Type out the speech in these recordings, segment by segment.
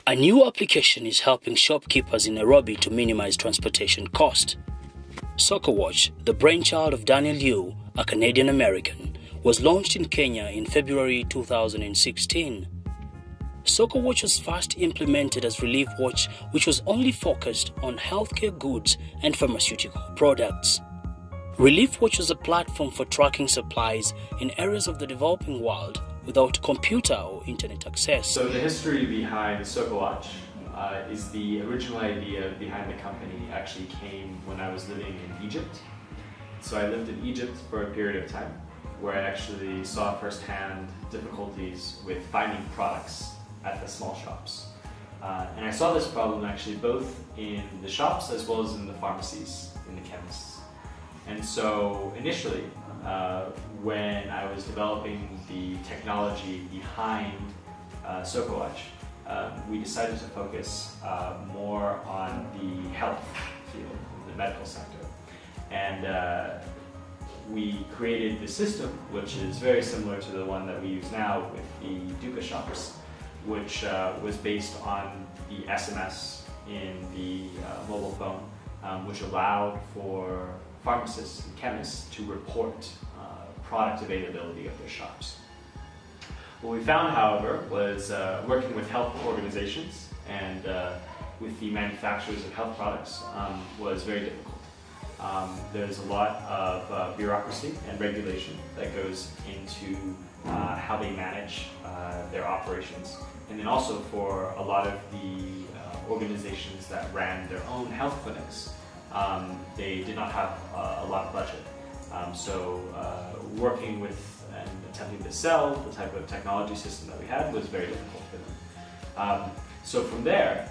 A new application is helping shopkeepers in Nairobi to minimize transportation cost. Sokowatch, the brainchild of Daniel Liu, a Canadian-American, was launched in Kenya in February 2016. Sokowatch was first implemented as Relief Watch, which was only focused on healthcare goods and pharmaceutical products. Relief Watch was a platform for tracking supplies in areas of the developing world without computer or internet access. So the history behind Sokowatch is the original idea behind the company actually came when I was living in Egypt. So I lived in Egypt for a period of time where I actually saw firsthand difficulties with finding products at the small shops. And I saw this problem actually both in the shops as well as in the pharmacies, in the chemists. And so initially, when I was developing the technology behind Sokowatch, we decided to focus more on the health field, the medical sector. And we created the system, which is very similar to the one that we use now with the Duka shops, which was based on the SMS in the mobile phone, which allowed for pharmacists and chemists to report product availability of their shops. What we found, however, was working with health organizations and with the manufacturers of health products was very difficult. There's a lot of bureaucracy and regulation that goes into how they manage their operations. And then also for a lot of the organizations that ran their own health clinics, they did not have a lot of budget. So working with and attempting to sell the type of technology system that we had was very difficult for them. So from there,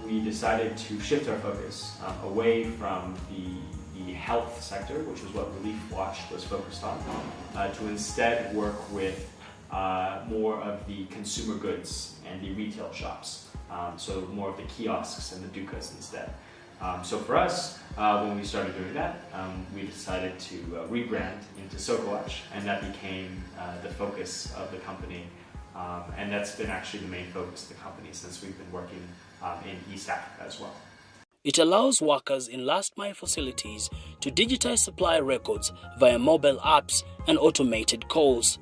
we decided to shift our focus away from the health sector, which was what Relief Watch was focused on, to instead work with more of the consumer goods and the retail shops. So more of the kiosks and the dukas instead. So for us, when we started doing that, we decided to rebrand into Sokowatch, and that became the focus of the company. And that's been actually the main focus of the company since we've been working in East Africa as well. It allows workers in last-mile facilities to digitize supply records via mobile apps and automated calls.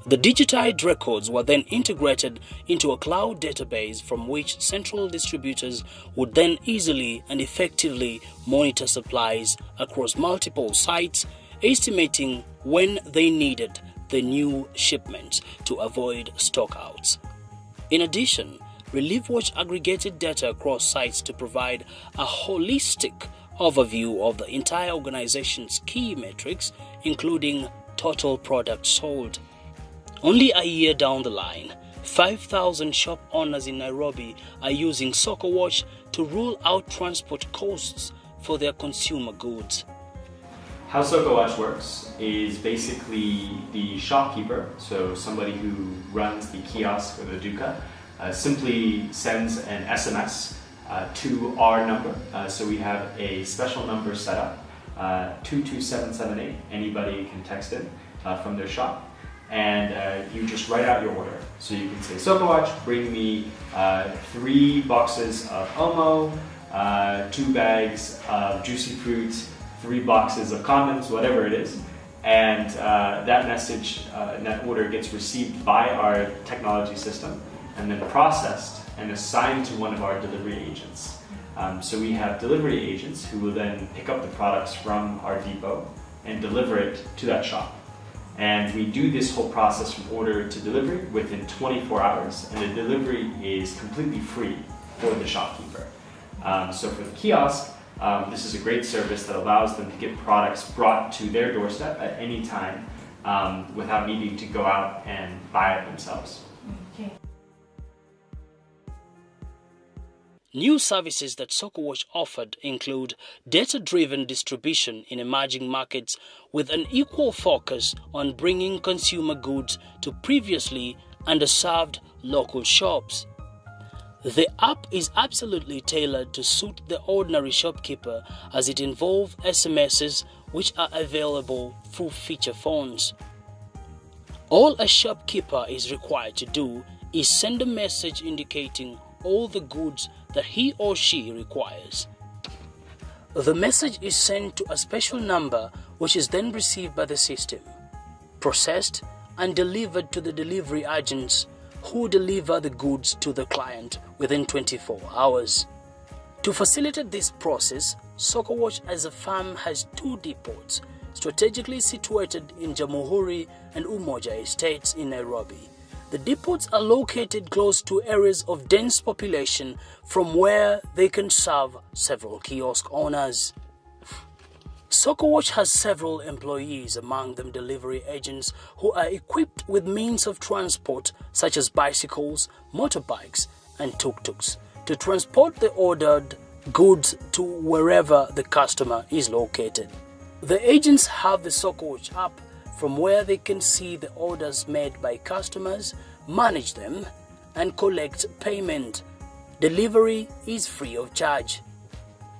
The digitized records were then integrated into a cloud database from which central distributors would then easily and effectively monitor supplies across multiple sites, estimating when they needed the new shipments to avoid stockouts. In addition, Relief Watch aggregated data across sites to provide a holistic overview of the entire organization's key metrics, including total products sold. Only a year down the line, 5,000 shop owners in Nairobi are using Sokowatch to rule out transport costs for their consumer goods. How Sokowatch works is basically the shopkeeper, so somebody who runs the kiosk or the duka, simply sends an SMS to our number. So we have a special number set up, 22778. Anybody can text in from their shop. And you just write out your order. So you can say, Sokowatch, bring me 3 boxes of Omo, 2 bags of juicy fruit, 3 boxes of condoms, whatever it is. And that message and that order gets received by our technology system and then processed and assigned to one of our delivery agents. So we have delivery agents who will then pick up the products from our depot and deliver it to that shop. And we do this whole process from order to delivery within 24 hours, and the delivery is completely free for the shopkeeper. So for the kiosk, this is a great service that allows them to get products brought to their doorstep at any time without needing to go out and buy it themselves. Okay. New services that Sokowatch offered include data-driven distribution in emerging markets with an equal focus on bringing consumer goods to previously underserved local shops. The app is absolutely tailored to suit the ordinary shopkeeper as it involves SMSs which are available through feature phones. All a shopkeeper is required to do is send a message indicating all the goods that he or she requires. The message is sent to a special number which is then received by the system, processed and delivered to the delivery agents who deliver the goods to the client within 24 hours. To facilitate this process, Sokowatch as a firm has 2 depots strategically situated in Jamhuri and Umoja estates in Nairobi. The depots are located close to areas of dense population from where they can serve several kiosk owners. Sokowatch has several employees, among them delivery agents who are equipped with means of transport such as bicycles, motorbikes and tuk-tuks to transport the ordered goods to wherever the customer is located. The agents have the Sokowatch app from where they can see the orders made by customers, manage them and collect payment. Delivery is free of charge.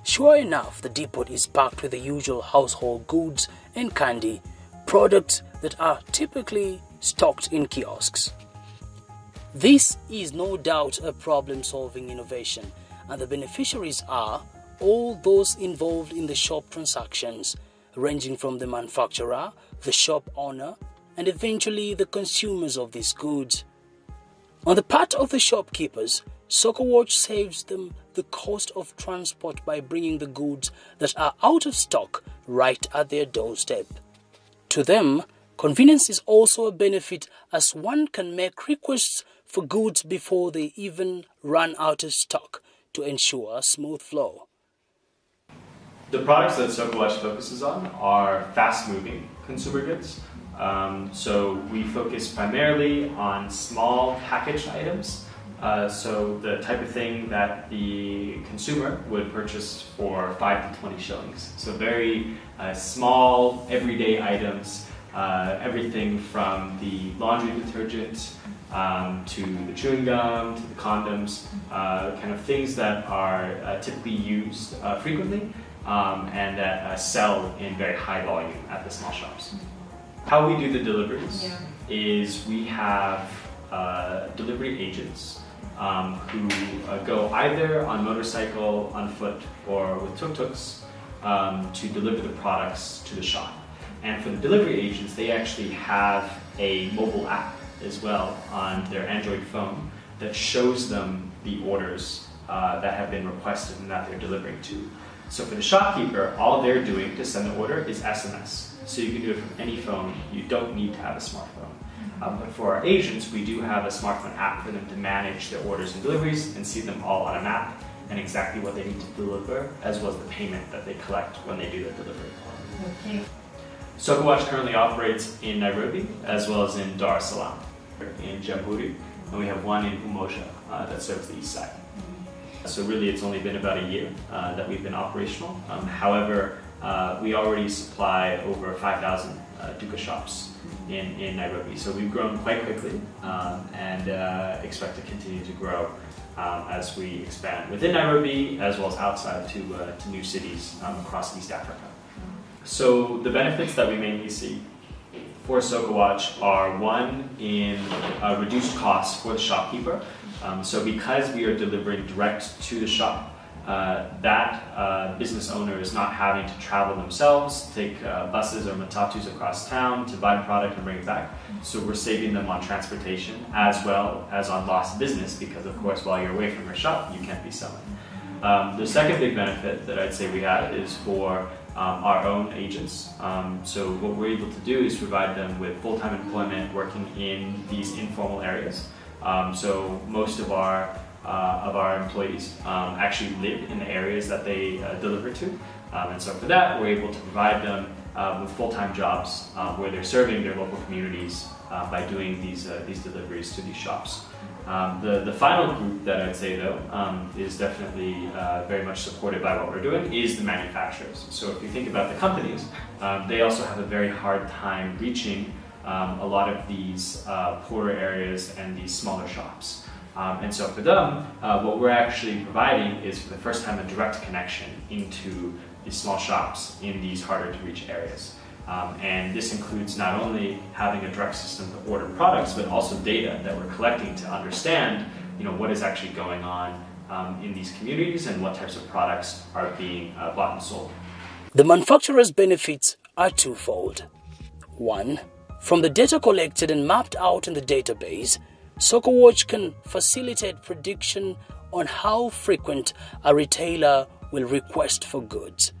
Sure enough, the depot is packed with the usual household goods and candy, products that are typically stocked in kiosks. This is no doubt a problem-solving innovation, and the beneficiaries are all those involved in the shop transactions, ranging from the manufacturer, the shop owner, and eventually the consumers of these goods. On the part of the shopkeepers, Sokowatch saves them the cost of transport by bringing the goods that are out of stock right at their doorstep. To them, convenience is also a benefit, as one can make requests for goods before they even run out of stock to ensure a smooth flow. The products that Sokowatch focuses on are fast-moving consumer goods. So we focus primarily on small packaged items. So the type of thing that the consumer would purchase for 5 to 20 shillings. So very small, everyday items. Everything from the laundry detergent to the chewing gum, to the condoms, kind of things that are typically used frequently and that sell in very high volume at the small shops. How we do the deliveries is we have delivery agents who go either on motorcycle, on foot, or with tuk-tuks to deliver the products to the shop. And for the delivery agents, they actually have a mobile app as well on their Android phone that shows them the orders that have been requested and that they're delivering to. So for the shopkeeper, all they're doing to send the order is SMS. So you can do it from any phone. You don't need to have a smartphone. But for our agents, we do have a smartphone app for them to manage their orders and deliveries and see them all on a map and exactly what they need to deliver, as well as the payment that they collect when they do their delivery. Okay. Sokowatch currently operates in Nairobi as well as in Dar es Salaam, in Jamhuri, and we have one in Umoja that serves the east side. So really it's only been about a year that we've been operational. However, we already supply over 5,000 duka shops in Nairobi. So we've grown quite quickly and expect to continue to grow as we expand within Nairobi as well as outside to new cities across East Africa. So the benefits that we mainly see for Sokowatch are, one, in reduced costs for the shopkeeper. So because we are delivering direct to the shop, that business owner is not having to travel themselves, take buses or matatus across town to buy the product and bring it back. So we're saving them on transportation as well as on lost business, because of course while you're away from your shop you can't be selling. The second big benefit that I'd say we have is for our own agents. So what we're able to do is provide them with full-time employment working in these informal areas. So most of our employees actually live in the areas that they deliver to. And so for that, we're able to provide them with full-time jobs where they're serving their local communities by doing these deliveries to these shops. The final group that I'd say though is definitely very much supported by what we're doing is the manufacturers. So if you think about the companies, they also have a very hard time reaching a lot of these poorer areas and these smaller shops. And so for them, what we're actually providing is for the first time a direct connection into these small shops in these harder to reach areas. And this includes not only having a direct system to order products, but also data that we're collecting to understand, what is actually going on in these communities and what types of products are being bought and sold. The manufacturer's benefits are twofold. One, from the data collected and mapped out in the database, Sokowatch can facilitate prediction on how frequent a retailer will request for goods.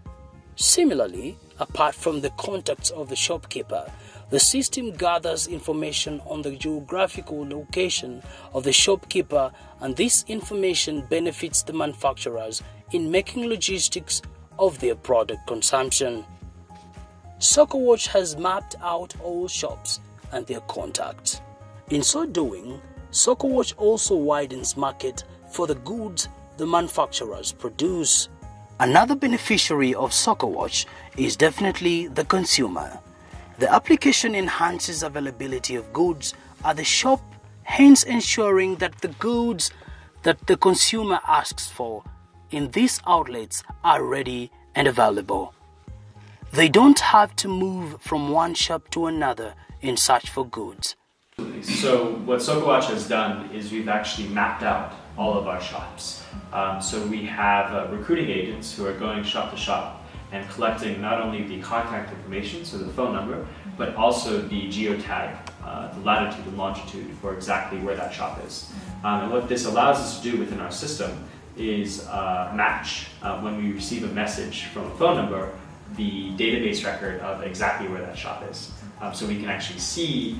Similarly, apart from the contacts of the shopkeeper, the system gathers information on the geographical location of the shopkeeper, and this information benefits the manufacturers in making logistics of their product consumption. Sokowatch has mapped out all shops and their contacts. In so doing, Sokowatch also widens market for the goods the manufacturers produce. Another beneficiary of Sokowatch is definitely the consumer. The application enhances availability of goods at the shop, hence ensuring that the goods that the consumer asks for in these outlets are ready and available. They don't have to move from one shop to another in search for goods. So what Sokowatch has done is we've actually mapped out all of our shops. So we have recruiting agents who are going shop to shop and collecting not only the contact information, so the phone number, but also the geotag, the latitude and longitude for exactly where that shop is. And what this allows us to do within our system is match, when we receive a message from a phone number, the database record of exactly where that shop is. So we can actually see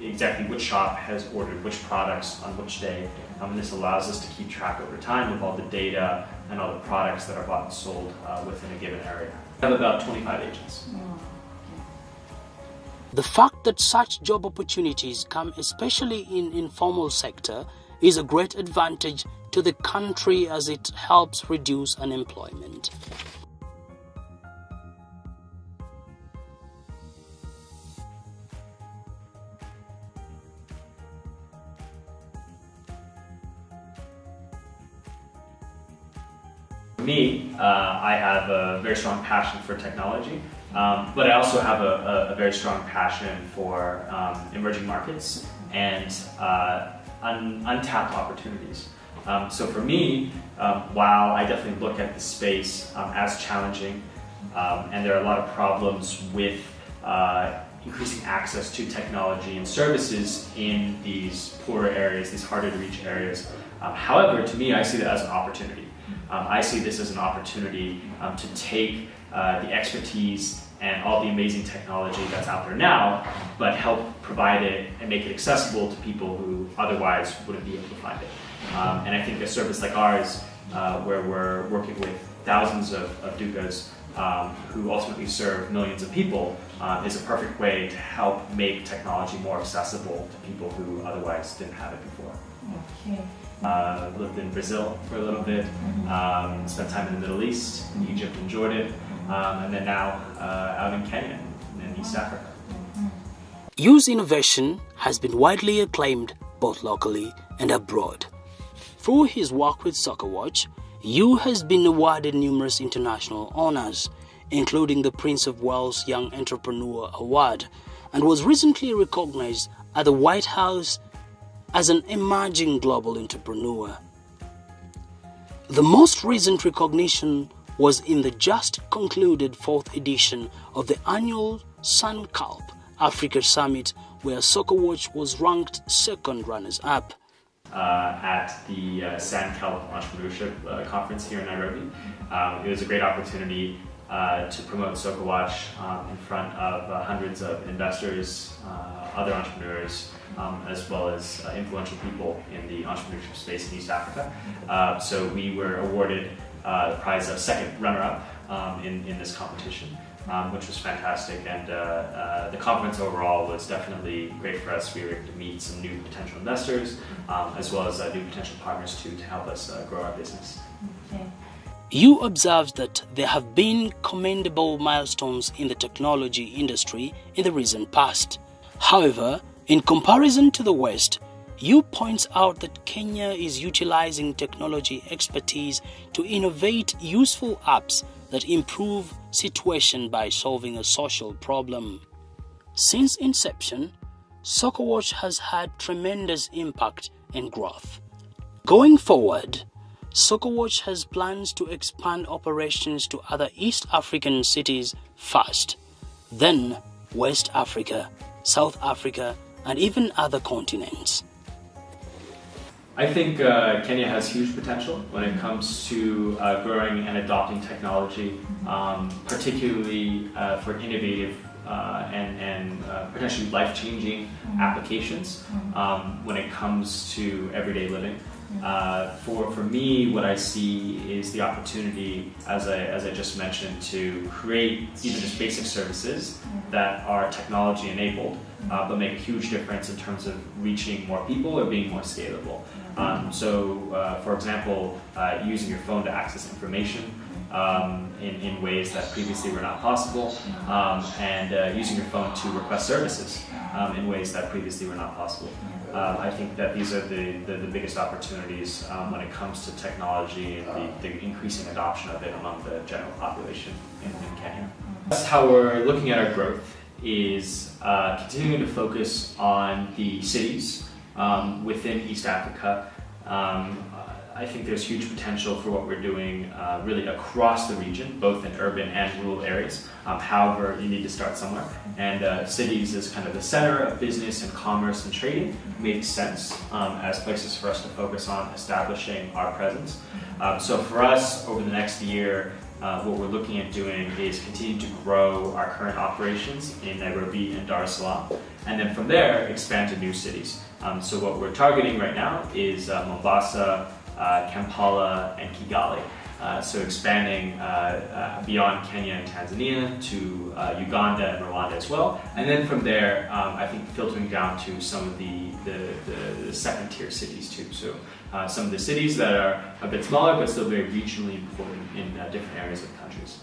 exactly which shop has ordered which products on which day. And this allows us to keep track over time of all the data and all the products that are bought and sold within a given area. We have about 25 agents. The fact that such job opportunities come especially in informal sector is a great advantage to the country as it helps reduce unemployment. For me, I have a very strong passion for technology, but I also have a very strong passion for emerging markets and untapped opportunities. So for me, while I definitely look at the space as challenging, and there are a lot of problems with increasing access to technology and services in these poorer areas, these harder to reach areas. However, to me, I see that as an opportunity. I see this as an opportunity to take the expertise and all the amazing technology that's out there now, but help provide it and make it accessible to people who otherwise wouldn't be able to find it. And I think a service like ours, where we're working with thousands of Dukas who ultimately serve millions of people, is a perfect way to help make technology more accessible to people who otherwise didn't have it before. Okay. Lived in Brazil for a little bit, spent time in the Middle East, in Egypt and Jordan, and then now out in Kenya and East Africa. You's innovation has been widely acclaimed both locally and abroad. Through his work with Sokowatch, Yu has been awarded numerous international honors, including the Prince of Wales Young Entrepreneur Award, and was recently recognized at the White House as an emerging global entrepreneur. The most recent recognition was in the just concluded 4th edition of the annual Sunculp Africa Summit, where Sokowatch was ranked second runners-up. At the Sunculp Entrepreneurship Conference here in Nairobi. It was a great opportunity to promote Sokowatch in front of hundreds of investors, other entrepreneurs, as well as influential people in the entrepreneurship space in East Africa. So we were awarded the prize of second runner-up in this competition, which was fantastic. And the conference overall was definitely great for us. We were able to meet some new potential investors, as well as new potential partners to help us grow our business. Okay. Yu observes that there have been commendable milestones in the technology industry in the recent past. However, in comparison to the West, Yu points out that Kenya is utilizing technology expertise to innovate useful apps that improve situation by solving a social problem. Since inception, Sokowatch has had tremendous impact and growth. Going forward, Sokowatch has plans to expand operations to other East African cities first, then West Africa, South Africa, and even other continents. I think Kenya has huge potential when it comes to growing and adopting technology, particularly for innovative and potentially life-changing applications when it comes to everyday living. For me, what I see is the opportunity, as I just mentioned, to create even just basic services that are technology enabled, but make a huge difference in terms of reaching more people or being more scalable. For example, using your phone to access information in ways that previously were not possible, and using your phone to request services in ways that previously were not possible. I think that these are the biggest opportunities when it comes to technology and the increasing adoption of it among the general population in Kenya. That's how we're looking at our growth, is continuing to focus on the cities within East Africa. I think there's huge potential for what we're doing really across the region, both in urban and rural areas. However, you need to start somewhere. And cities as kind of the center of business and commerce and trading makes sense as places for us to focus on establishing our presence. So for us, over the next year, what we're looking at doing is continue to grow our current operations in Nairobi and Dar es Salaam, and then from there expand to new cities. So what we're targeting right now is Mombasa, Kampala, and Kigali. So expanding beyond Kenya and Tanzania to Uganda and Rwanda as well, and then from there, I think filtering down to some of the second-tier cities too. So some of the cities that are a bit smaller but still very regionally important in different areas of countries.